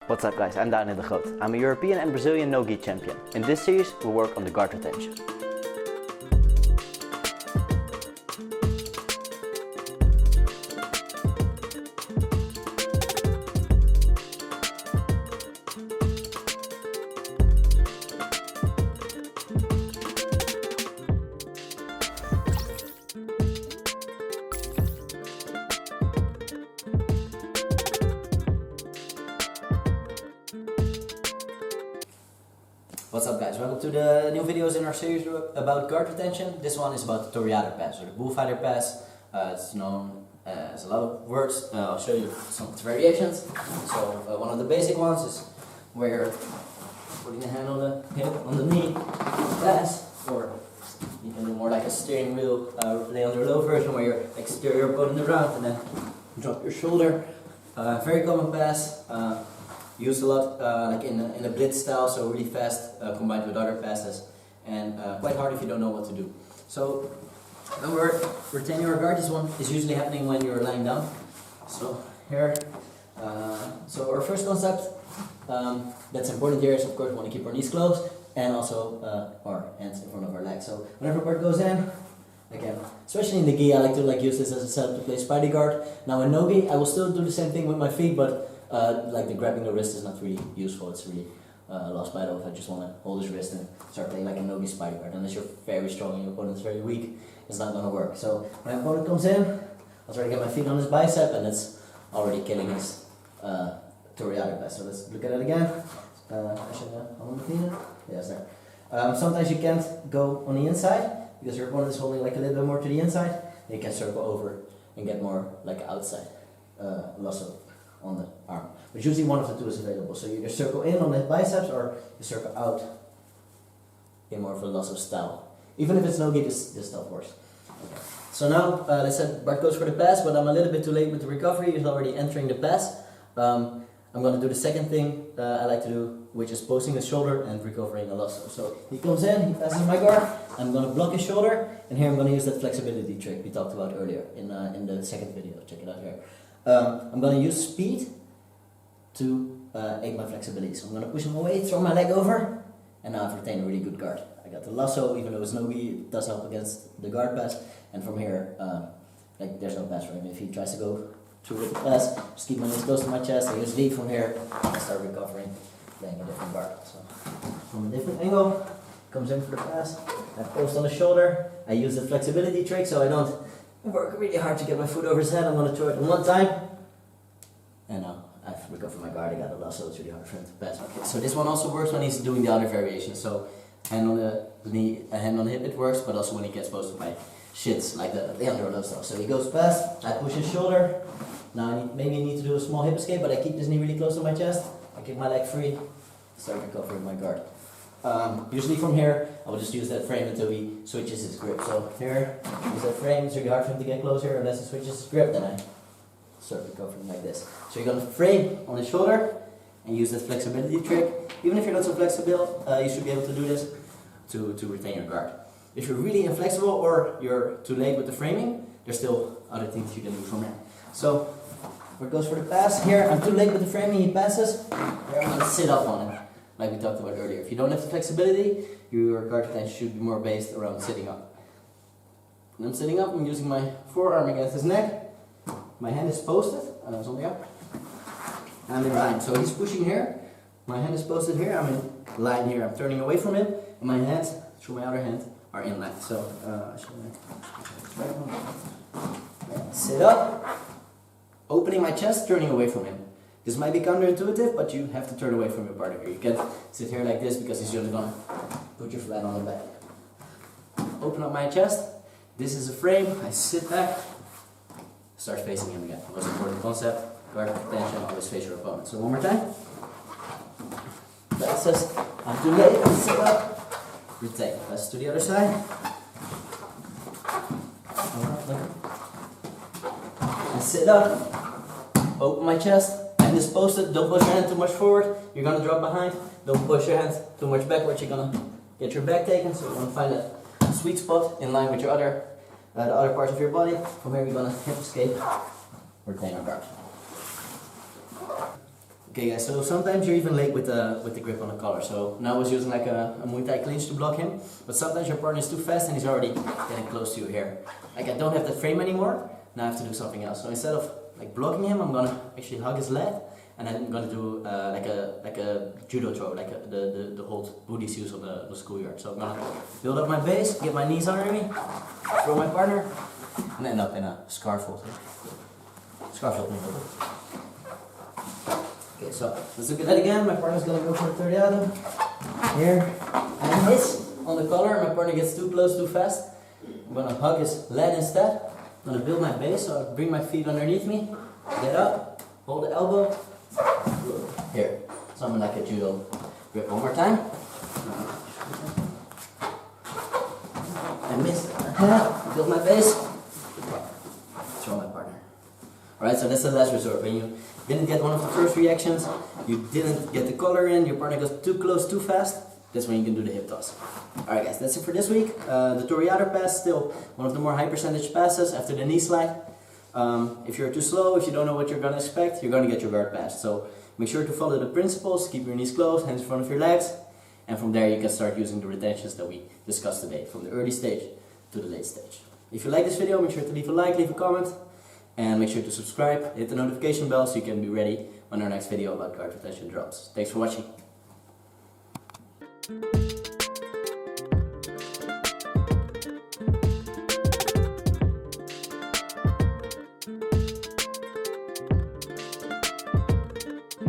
What's up guys, I'm Daniel de Groot. I'm a European and Brazilian no-gi champion. In this series we'll work on the guard retention. What's up guys, welcome to the new videos in our series about guard retention. This one is about the Torreador pass, or the bullfighter pass. It's known as a lot of words. I'll show you some of its variations. So one of the basic ones is where you're putting the hand on the hip, on the knee, pass, or you can do more like a steering wheel, lay on the low version where you like steer your opponent around and then drop your shoulder. Very common pass. Used a lot like in a blitz style, so really fast combined with other passes, and quite hard if you don't know what to do. So when we're retaining our guard, this one is usually happening when you're lying down. So here, so our first concept that's important here is of course we want to keep our knees closed and also our hands in front of our legs. So whenever part goes in, again, especially in the gi, I like to use this as a setup to play spidey guard. Now in no-gi, I will still do the same thing with my feet, but like the grabbing the wrist is not really useful. It's really lost battle if I just want to hold his wrist and start playing like a no-gi spider guard. Unless you're very strong and your opponent's very weak, it's not going to work. So when my opponent comes in, I'll try to get my feet on his bicep, and it's already killing his Torreador pass. So let's look at it again. Actually, on the knee. Yes, there. Sometimes you can't go on the inside because your opponent is holding like a little bit more to the inside. You can circle over and get more like outside lasso on the arm, but usually one of the two is available. So you either circle in on the biceps or you circle out in more of a lasso style. Even if it's no-gi, this stuff works. Okay. So now, let's say Bart goes for the pass, but I'm a little bit too late with the recovery. He's already entering the pass. I'm going to do the second thing I like to do, which is posting his shoulder and recovering a lasso. So he comes in, he passes my guard, I'm going to block his shoulder, and here I'm going to use that flexibility trick we talked about earlier in the second video. Check it out here. I'm going to use speed to aid my flexibility. So I'm going to push him away, throw my leg over, and now I've retained a really good guard. I got the lasso, even though it's no-gi, it does help against the guard pass. And from here, like there's no pass for him. If he tries to go through with the pass, just keep my knees close to my chest. I use lead from here, I start recovering, playing a different guard. So from a different angle, comes in for the pass. I post on the shoulder. I use the flexibility trick so I don't work really hard to get my foot over his head. I'm going to throw it in one time. And now I've recovered my guard. I got a lasso. It's really hard for him to pass. Okay, so this one also works when he's doing the other variation. So hand on the knee, hand on the hip, it works, but also when he gets close to my shins, like the under low stuff. So he goes past, I push his shoulder. Now maybe I need to do a small hip escape, but I keep this knee really close to my chest. I kick my leg free, start recovering my guard. Usually from here, I will just use that frame until he switches his grip. So here, use that frame. It's really hard for him to get closer unless he switches his grip. Then I start recovering like this. So you're going to frame on his shoulder and use that flexibility trick. Even if you're not so flexible, you should be able to do this to retain your guard. If you're really inflexible or you're too late with the framing, there's still other things you can do from here. So where it goes for the pass, here I'm too late with the framing, he passes. Here I'm going to sit up on it, like we talked about earlier. If you don't have the flexibility, your guard retention should be more based around sitting up. When I'm sitting up, I'm using my forearm against his neck. My hand is posted, and I'm on the up. I'm in line, so he's pushing here. My hand is posted here, I'm in line here. I'm turning away from him, and my hands, through my other hand, are in line. So, sit up, opening my chest, turning away from him. This might be counterintuitive, but you have to turn away from your partner. You can't sit here like this because he's just gonna put you flat on the back. Open up my chest. This is a frame. I sit back, start facing him again. Most important concept, guard retention, always face your opponent. So one more time. Passes, I'm too late, sit up, retain. Passes to the other side. I sit up, open my chest, hand is posted, don't push your hand too much forward, you're going to drop behind. Don't push your hand too much backwards, you're going to get your back taken. So you want to find that sweet spot in line with your the other parts of your body. From here we're going to hip escape, retain our guard. Okay guys, so sometimes you're even late with the grip on the collar. So now I was using like a Muay Thai clinch to block him, but sometimes your partner is too fast and he's already getting close to you here. Like I don't have that frame anymore, now I have to do something else. So instead of like blocking him, I'm gonna actually hug his leg, and then I'm gonna do like a judo throw, like the hold Buddhists use on the schoolyard. So I'm gonna build up my base, get my knees under me, throw my partner, and end up in a scarf hold. Scarf hold. Okay, so let's look at that again. My partner's gonna go for a toriado. Here. And miss on the collar. My partner gets too close too fast. I'm gonna hug his leg instead. I'm gonna build my base, so I bring my feet underneath me. Get up. Hold the elbow. Here. Something like a judo grip. One more time. I missed. Build my base. Throw my partner. Alright, so that's the last resort. When you didn't get one of the first reactions, you didn't get the collar in, your partner goes too close too fast, that's when you can do the hip toss. Alright guys, that's it for this week. The Torreador pass, still one of the more high percentage passes after the knee slide. If you're too slow, if you don't know what you're going to expect, you're going to get your guard passed. So make sure to follow the principles, keep your knees closed, hands in front of your legs, and from there you can start using the retentions that we discussed today, from the early stage to the late stage. If you like this video, make sure to leave a like, leave a comment, and make sure to subscribe, hit the notification bell so you can be ready when our next video about guard retention drops. Thanks for watching.